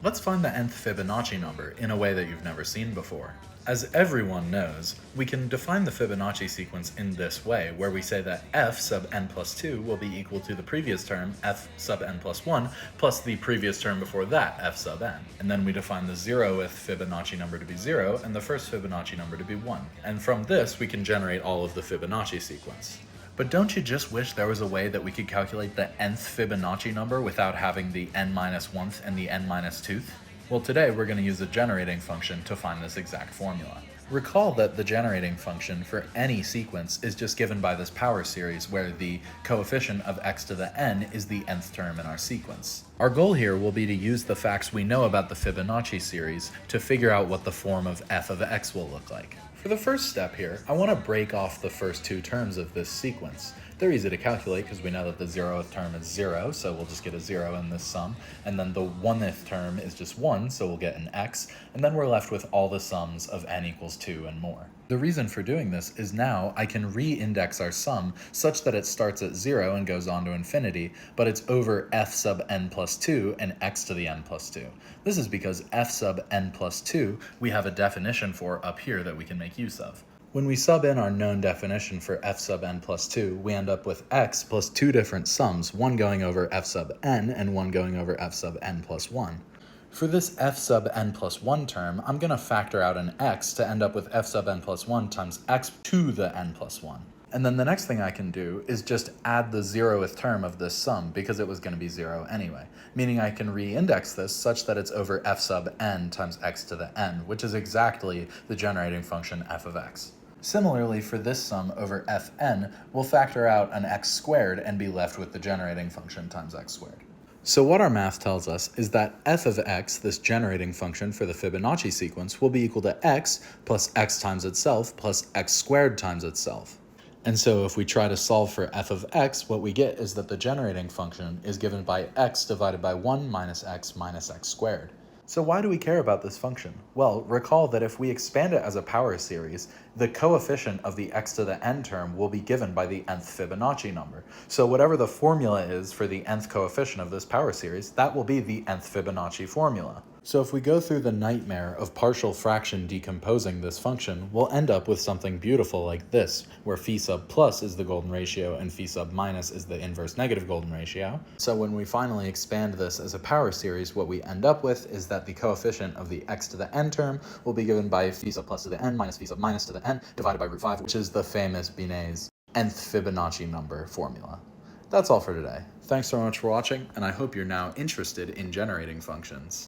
Let's find the nth Fibonacci number in a way that you've never seen before. As everyone knows, we can define the Fibonacci sequence in this way, where we say that f sub n plus 2 will be equal to the previous term, f sub n plus 1, plus the previous term before that, f sub n. And then we define the 0th Fibonacci number to be 0 and the first Fibonacci number to be 1. And from this, we can generate all of the Fibonacci sequence. But don't you just wish there was a way that we could calculate the nth Fibonacci number without having the n-1th and the n-2th? Well, today we're going to use the generating function to find this exact formula. Recall that the generating function for any sequence is just given by this power series where the coefficient of x to the n is the nth term in our sequence. Our goal here will be to use the facts we know about the Fibonacci series to figure out what the form of f of x will look like. For the first step here, I want to break off the first two terms of this sequence. They're easy to calculate because we know that the 0th term is 0, so we'll just get a 0 in this sum, and then the 1th term is just 1, so we'll get an x, and then we're left with all the sums of n equals 2 and more. The reason for doing this is now I can re-index our sum such that it starts at 0 and goes on to infinity, but it's over f sub n plus 2 and x to the n plus 2. This is because f sub n plus 2 we have a definition for up here that we can make use of. When we sub in our known definition for f sub n plus 2, we end up with x plus two different sums, one going over f sub n and one going over f sub n plus 1. For this f sub n plus 1 term, I'm going to factor out an x to end up with f sub n plus 1 times x to the n plus 1. And then the next thing I can do is just add the 0th term of this sum because it was going to be 0 anyway, meaning I can re-index this such that it's over f sub n times x to the n, which is exactly the generating function f of x. Similarly, for this sum over fn, we'll factor out an x squared and be left with the generating function times x squared. So what our math tells us is that f of x, this generating function for the Fibonacci sequence, will be equal to x plus x times itself plus x squared times itself. And so if we try to solve for f of x, what we get is that the generating function is given by x divided by 1 minus x squared. So why do we care about this function? Well, recall that if we expand it as a power series, the coefficient of the x to the n term will be given by the nth Fibonacci number. So whatever the formula is for the nth coefficient of this power series, that will be the nth Fibonacci formula. So if we go through the nightmare of partial fraction decomposing this function, we'll end up with something beautiful like this, where phi sub plus is the golden ratio and phi sub minus is the inverse negative golden ratio. So when we finally expand this as a power series, what we end up with is that the coefficient of the x to the n term will be given by phi sub plus to the n minus phi sub minus to the n divided by root 5, which is the famous Binet's nth Fibonacci number formula. That's all for today. Thanks so much for watching, and I hope you're now interested in generating functions.